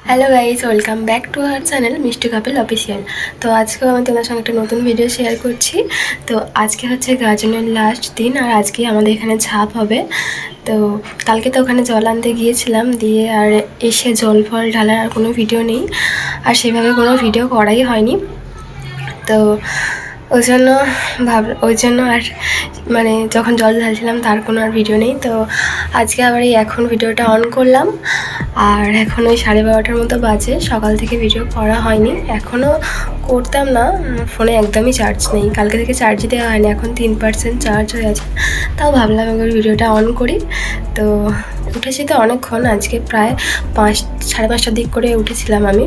Hello guys, welcome back to our channel মিষ্টি couple official. তো আজকেও আমি তোমাদের সঙ্গে একটা নতুন ভিডিও শেয়ার করছি। তো আজকে হচ্ছে গাজনের লাস্ট দিন, আর আজকে আমাদের এখানে ঝাঁপ হবে। তো কালকে তো ওখানে জল আনতে গিয়েছিলাম, দিয়ে আর এসে জল ফল ঢালার আর কোনো ভিডিও নেই, আর সেভাবে কোনো ভিডিও করাই হয়নি। তো ওই জন্য আর মানে যখন জল ঢালছিলাম তার কোনো আর ভিডিও নেই। তো আজকে আবার এই এখন ভিডিওটা অন করলাম, আর এখন ওই 12:30টার মতো বাজে। সকাল থেকে ভিডিও করা হয়নি, এখনও করতাম না, ফোনে একদমই চার্জ নেই। কালকে থেকে চার্জই দেওয়া হয়নি, এখন 3% চার্জ হয়ে আছে। তাও ভাবলাম একবার ভিডিওটা অন করি। তো উঠেছি তো অনেকক্ষণ, আজকে প্রায় 5-5:30টার দিক করে উঠেছিলাম আমি।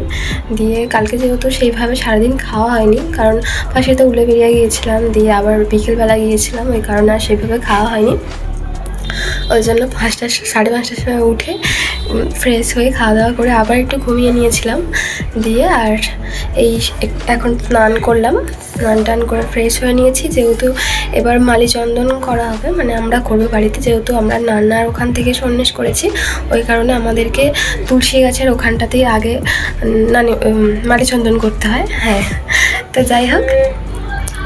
দিয়ে কালকে যেহেতু সেইভাবে সারাদিন খাওয়া হয়নি, কারণ পাশে তো উলেবেড়িয়া গিয়েছিলাম, দিয়ে আবার বিকেলবেলা গিয়েছিলাম, ওই কারণে আর সেইভাবে খাওয়া হয়নি। ওই জন্য 5:30-5:30টার সময় উঠে ফ্রেশ হয়ে খাওয়া দাওয়া করে আবার একটু ঘুমিয়ে নিয়েছিলাম। দিয়ে আর এই এখন স্নান করলাম, স্নান টান করে ফ্রেশ হয়ে নিয়েছি। যেহেতু এবার মালিচন্দন করা হবে, মানে আমরা করবো বাড়িতে, যেহেতু আমরা নান্নার ওখান থেকে সন্ন্যাস করেছি, ওই কারণে আমাদেরকে তুলসী গাছের ওখানটাতেই আগে মালিচন্দন করতে হয়। হ্যাঁ, তো যাই হোক,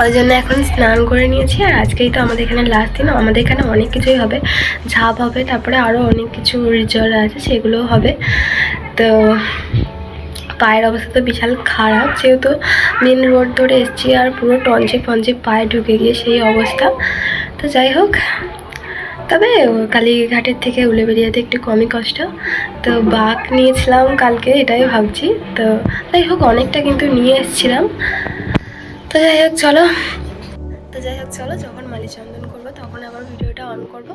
ওই জন্য এখন স্নান করে নিয়েছি। আর আজকেই তো আমাদের এখানে লাস্ট দিন, আমাদের এখানে অনেক কিছুই হবে, ঝাঁপ হবে, তারপরে আরও অনেক কিছু রিচুয়াল আছে, সেগুলোও হবে। তো পায়ের অবস্থা তো বিশাল খারাপ, যেহেতু মেন রোড ধরে এসছি, আর পুরো টঞ্চে ফঞ্চে পায়ে ঢুকে গিয়ে সেই অবস্থা। তো যাই হোক, তবে কালীঘাটের থেকে উলেবেড়িয়াতে একটু কমই কষ্ট। তো বাঁক নিয়েছিলাম কালকে, এটাই ভাবছি। তো যাই হোক, অনেকটা কিন্তু নিয়ে এসেছিলাম। তো যাই হোক চলো যখন মালিচন্দন করবো তখন আবার ভিডিওটা অন করবো,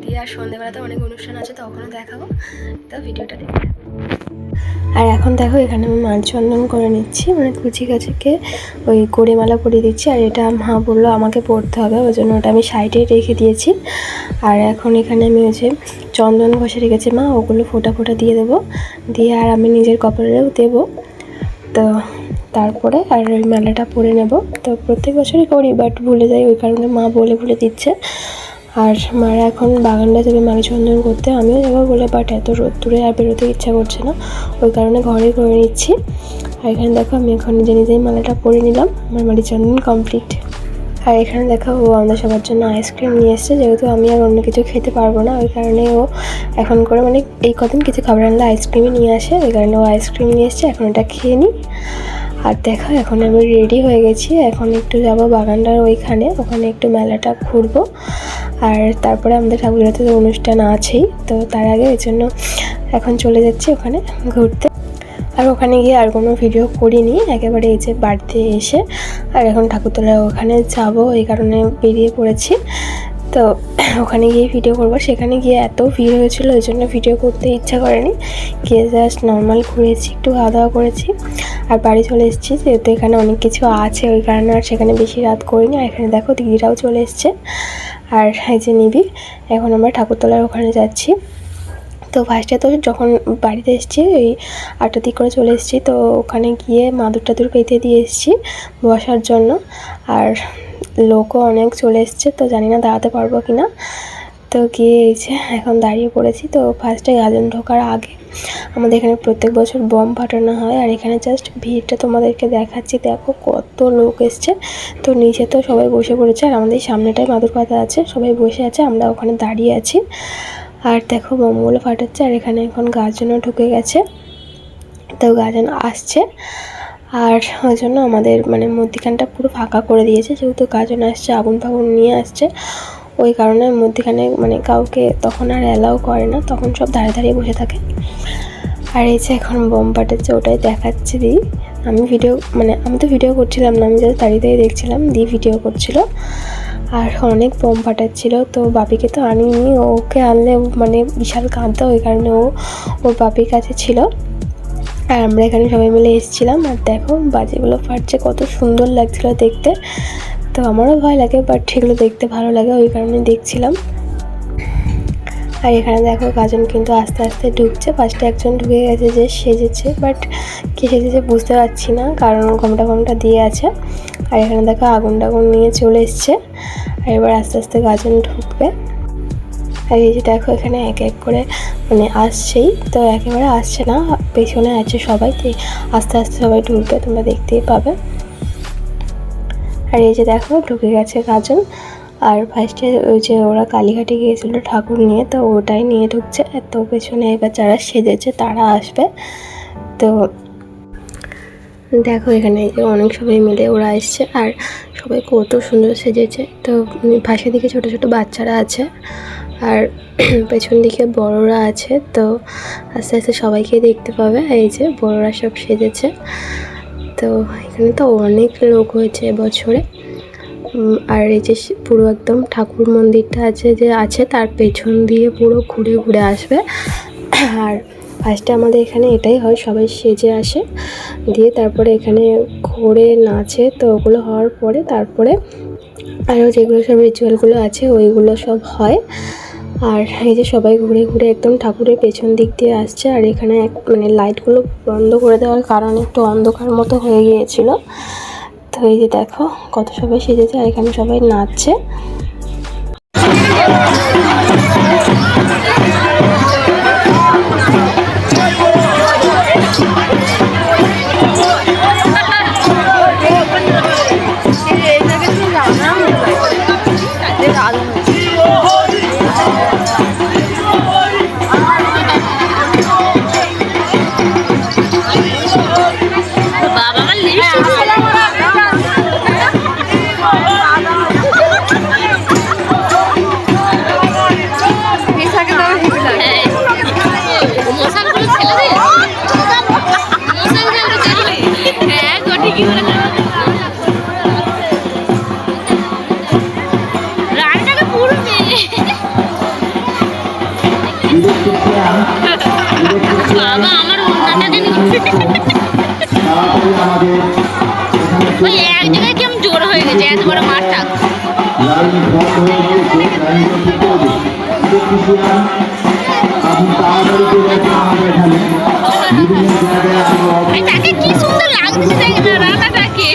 দিয়ে আর সন্ধ্যেবেলাতে অনেক অনুষ্ঠান আছে, তখনও দেখাবো। তো ভিডিওটা দেখতে। আর এখন দেখো, এখানে আমি মালিচন্দন করে নিচ্ছি, মানে তুলসী গাছকে ওই গড়িমালা পরিয়ে দিচ্ছি। আর এটা মা বললো আমাকে পড়তে হবে, ওই জন্য ওটা আমি সাইডে রেখে দিয়েছি। আর এখন এখানে আমি ওই যে চন্দন ঘষে রেখেছি মা, ওগুলো ফোঁটা ফোঁটা দিয়ে দেবো, দিয়ে আর আমি নিজের কপালেও দেবো। তো তারপরে আর ওই মালাটা পরে নেব। তো প্রত্যেক বছরই করি, বাট ভুলে যাই, ওই কারণে মা বলে দিচ্ছে। আর মারা এখন বাগানটা যাবে মালিচন্দন করতে, আমিও যাবো বলে, বাট এত রোদ্দুরে আর বেরোতে ইচ্ছা করছে না, ওই কারণে ঘরে করে নিচ্ছি। আর এখানে দেখো, আমি এখন নিজেই মালাটা পরে নিলাম, আমার মালিচন্দন কমপ্লিট। আর এখানে দেখো, ও আমাদের সবার জন্য আইসক্রিম নিয়ে এসছে, যেহেতু আমি আর অন্য কিছু খেতে পারবো না, ওই কারণে ও এখন করে, মানে এই কদিন কিছু খাবার আনলে আইসক্রিমই নিয়ে আসে, ওই কারণে ও আইসক্রিম নিয়ে এসছে, এখন এটা খেয়ে নিই। আর দেখো, এখন আমি রেডি হয়ে গেছি, এখন একটু যাব বাগানটার ওখানে একটু মেলাটা ঘুরবো। আর তারপরে আমাদের ঠাকুরঘাটে তো অনুষ্ঠান আছেই, তো তার আগে এই জন্য এখন চলে যাচ্ছি ওখানে ঘুরতে। আর ওখানে গিয়ে আর কোনো ভিডিও করিনি, একেবারে এই যে বাড়িতে এসে আর এখন ঠাকুরতলায় ওখানে যাব, এই কারণে বেরিয়ে পড়েছি। তো ওখানে গিয়ে ভিডিও করবো, সেখানে গিয়ে এত ভিড় হয়েছিল, ওই জন্য ভিডিও করতে ইচ্ছা করেনি। গিয়ে জাস্ট নর্মাল ঘুরেছি, একটু খাওয়া দাওয়া করেছি, আর বাড়ি চলে এসেছি। যেহেতু এখানে অনেক কিছু আছে, ওই কারণে আর সেখানে বেশি রাত করিনি। আর এখানে দেখো, দিদিরাও চলে এসছে, আর এই যে নিবি, এখন আমরা ঠাকুরতলার ওখানে যাচ্ছি। তো ফার্স্টে তো যখন বাড়িতে এসেছি, ওই 8টার দিক করে চলে এসেছি, তো ওখানে গিয়ে মাদুর টাদুর পেতে দিয়ে এসেছি বসার জন্য। আর লোকও অনেক চলে এসছে, তো জানি না দাঁড়াতে পারবো কি না। তো গিয়ে এই যে এখন দাঁড়িয়ে পড়েছি। তো ফার্স্টে গাজন ঢোকার আগে আমাদের এখানে প্রত্যেক বছর বম ফাটানো হয়, আর এখানে জাস্ট ভিড়টা তোমাদেরকে দেখাচ্ছি, দেখো কত লোক এসছে। তো নিচে তো সবাই বসে পড়েছে, আর আমাদের সামনেটায় মাদুর পাতা আছে, সবাই বসে আছে, আমরা ওখানে দাঁড়িয়ে আছি। আর দেখো, বোমগুলো ফাটাচ্ছে, আর এখানে এখন গাজনও ঢুকে গেছে, তো গাজন আসছে। আর ওই জন্য আমাদের মানে মধ্যিখানটা পুরো ফাঁকা করে দিয়েছে, যেহেতু গাজন আসছে, আগুন ফাগুন নিয়ে আসছে, ওই কারণে মধ্যিখানে মানে কাউকে তখন আর অ্যালাউ করে না, তখন সব দাঁড়িয়ে বসে থাকে। আর এই যে এখন বোম ফাটাচ্ছে, ওটাই দেখাচ্ছি দিই। আমি তো ভিডিও করছিলাম না, আমি জাস্ট দাঁড়িয়ে দেখছিলাম, দিয়ে ভিডিও করছিল। আর অনেক বোম ফাটাচ্ছিল, তো বাপিকে তো আনিনি, ওকে আনলে মানে বিশাল কাঁদতো, ওই কারণে ওর বাপির কাছে ছিল। আর আমরা এখানে সবাই মিলে এসেছিলাম। আর দেখো, বাজিগুলো ফাটছে, কত সুন্দর লাগছিলো দেখতে। তো আমারও ভয় লাগে, বাট সেগুলো দেখতে ভালো লাগে, ওই কারণে দেখছিলাম। আর এখানে দেখো, গাজন কিন্তু আস্তে আস্তে ঢুকছে। ফার্স্টে একজন ঢুকে গেছে যে সেজেছে, বাট কে সেজেছে বুঝতে পারছি না, কারণ ঘোমটা দিয়ে আছে। আর এখানে দেখো, আগুন টাগুন নিয়ে চলে এসছে, আর এবার আস্তে আস্তে গাজন ঢুকবে। আর এই যে দেখো এখানে এক এক করে মানে আসছেই, তো একেবারে আসছে না, পেছনে আছে সবাই, তো আস্তে আস্তে সবাই ঢুকবে, তোমরা দেখতেই পাবে। আর এই যে দেখো ঢুকে গেছে কাজল। আর ফার্স্টে ওই যে ওরা কালীঘাটে গিয়েছিল ঠাকুর নিয়ে, তো ওটাই নিয়ে ঢুকছে। তো পেছনে এবার যারা সেজেছে তারা আসবে। তো দেখো এখানে অনেক সবাই মিলে ওরা এসছে, আর সবাই কত সুন্দর সেজেছে। তো পাশের দিকে ছোট ছোট বাচ্চারা আছে, আর পেছন দিকে বড়রা আছে। তো আস্তে আস্তে সবাইকে দেখতে পাবে। এই যে বড়রা সব সেজেছে। তো এখানে তো অনেক লোক হয়েছে এবছরে। আর এই যে পুরো একদম ঠাকুর মন্দিরটা আছে তার পেছন দিয়ে পুরো ঘুরে ঘুরে আসবে। আর ফার্স্টে আমাদের এখানে এটাই হয়, সবাই সেজে আসে, দিয়ে তারপরে এখানে ঘোরে নাচে। তো ওগুলো হওয়ার পরে তারপরে আরও যেগুলো সব রিচুয়ালগুলো আছে ওইগুলো সব হয়। আর এই যে সবাই ঘুরে ঘুরে একদম ঠাকুরের পেছন দিক দিয়ে আসছে। আর এখানে মানে লাইটগুলো বন্ধ করে দেওয়ার কারণে একটু অন্ধকার মতো হয়ে গিয়েছিল। তো এই যে দেখো কত সবাই সেজেছে, আর এখানে সবাই নাচছে। বাবা আমার ওনাটাকে ওই এক জায়গায় কেমন জোর হয়ে গেছে, এত বড় মাঠটা। তাকে কি সুন্দর লাগছে দেখে না রান্নাটাকে।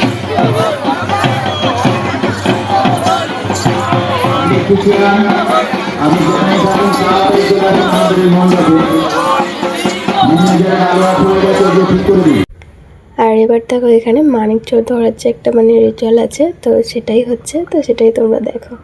আর এবার দেখো এখানে মানিক চোর ধরার যে একটা মানে রিচুয়াল আছে, তো সেটাই হচ্ছে, তো সেটাই তোমরা দেখো।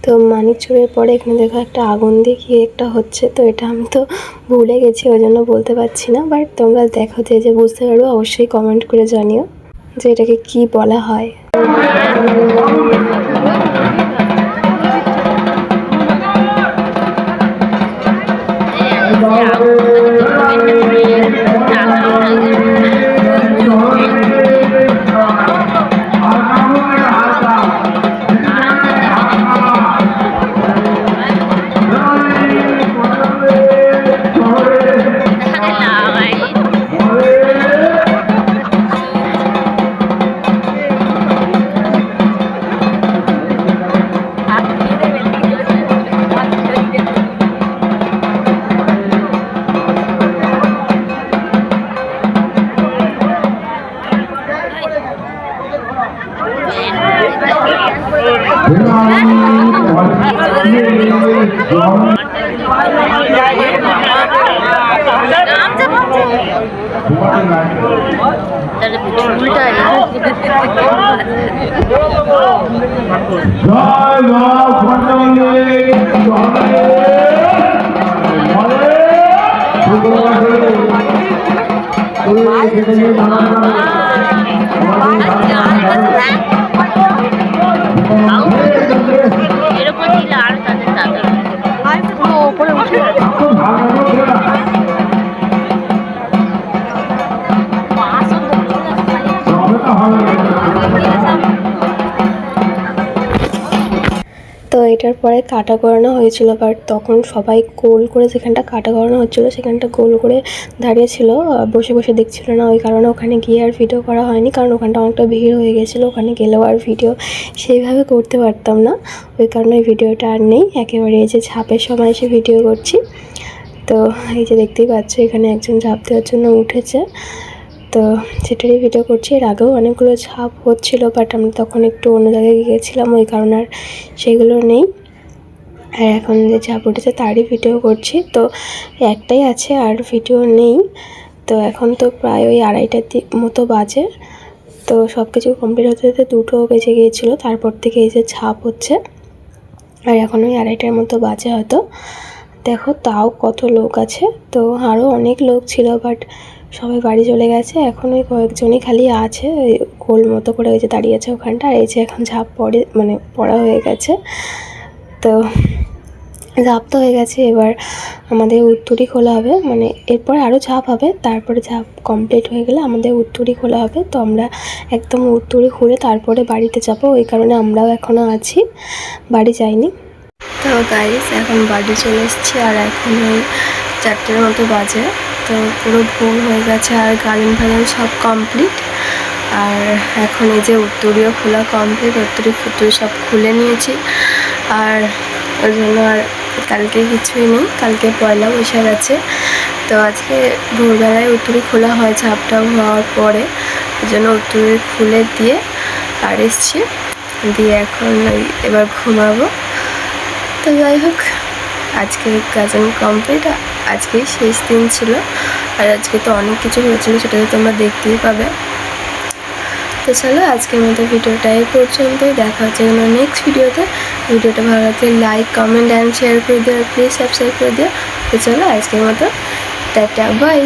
তো মানিক চোরের পরে এখানে দেখো একটা আগুন দিয়ে কি একটা হচ্ছে, তো এটা আমি তো ভুলে গেছি, ওই জন্য বলতে পারছি না। বাট তোমরা দেখো যে বুঝতে পারবে, অবশ্যই কমেন্ট করে জানিও যে এটাকে কি বলা হয়। জয় মা এরকম ছিল আর তাদের দাদা ওপরে উঠে তো এটার পরে কাটা করানো হয়েছিল, বাট তখন সবাই গোল করে যেখানটা কাটা করানো হচ্ছিল সেখানটা গোল করে দাঁড়িয়েছিল, বসে বসে দেখছিল না। ওই কারণে ওখানে গিয়ে আর ভিডিও করা হয়নি, কারণ ওখানটা অনেকটা ভিড় হয়ে গেছিলো। ওখানে গেলেও আর ভিডিও সেইভাবে করতে পারতাম না, ওই কারণে ভিডিওটা আর নেই। একেবারে এই যে ঝাঁপের সময় এসে ভিডিও করছি। তো এই যে দেখতেই পাচ্ছ এখানে একজন ঝাঁপ দেওয়ার জন্য উঠেছে, তো সেটারই ভিডিও করছি। এর আগেও অনেকগুলো ঝাঁপ হচ্ছিলো, বাট আমি তখন একটু অন্য জায়গায় গিয়েছিলাম, ওই কারণে আর সেগুলো নেই। আর এখন যে ঝাঁপ উঠেছে তারই ভিডিও করছি, তো একটাই আছে আর ভিডিও নেই। তো এখন তো প্রায় ওই 2:30 মতো বাজে, তো সব কিছু কমপ্লিট হতে হতে 2টো বেজে গিয়েছিলো। তারপর থেকে এই যে ঝাঁপ হচ্ছে, আর এখন ওই 2:30টার মতো বাজে হয়তো। দেখো তাও কত লোক আছে, তো আরও অনেক লোক ছিল, বাট সবাই বাড়ি চলে গেছে। এখন ওই কয়েকজনই খালি আছে, ওই গোল মতো করে ওই যে দাঁড়িয়ে আছে ওখানটা। আর এই যে এখন ঝাঁপ পড়া হয়ে গেছে, তো ঝাঁপ তো হয়ে গেছে। এবার আমাদের উত্তুরি খোলা হবে, মানে এরপরে আরও ঝাঁপ হবে, তারপরে ঝাঁপ কমপ্লিট হয়ে গেলে আমাদের উত্তুরি খোলা হবে। তো আমরা একদম উত্তুরি ঘুরে তারপরে বাড়িতে যাব, ওই কারণে আমরাও এখনও আছি, বাড়ি যাইনি। তো গাইস এখন বাড়ি চলে এসেছি, আর এখন ওই 4টের মতো বাজে। তো পুরো ভোর হয়ে গেছে, আর গার্ডেন ফার্ডেন সব কমপ্লিট। আর এখন এই যে উত্তরীয় খোলা কমপ্লিট, উত্তরী ফুতুরি সব খুলে নিয়েছি। আর ওই জন্য আর কালকে কিছুই নেই, কালকে পয়লা বৈশাখ আছে। তো আজকে ভোরবেলায় উত্তরী খোলা হয় ঝাঁপটাও হওয়ার পরে, ওই জন্য উত্তরী খুলে দিয়ে আর এসছি, দিয়ে এখন ওই এবার ঘুমাবো। তো যাই হোক, আজকে গাজন কমপ্লিট, আজকেই শেষ দিন ছিল। আর আজকে তো অনেক কিছু হয়েছিল, সেটা তো তোমরা দেখতেই পাবে। তো চলো আজকের মতো ভিডিওটা এই পর্যন্তই, দেখা হচ্ছে নেক্সট ভিডিওতে। ভিডিওটা ভালো লাগলে লাইক, কমেন্ট অ্যান্ড শেয়ার করে দিও, আর প্লিজ সাবস্ক্রাইব করে দিও। তো চলো আজকের মতো টাটা, বাই।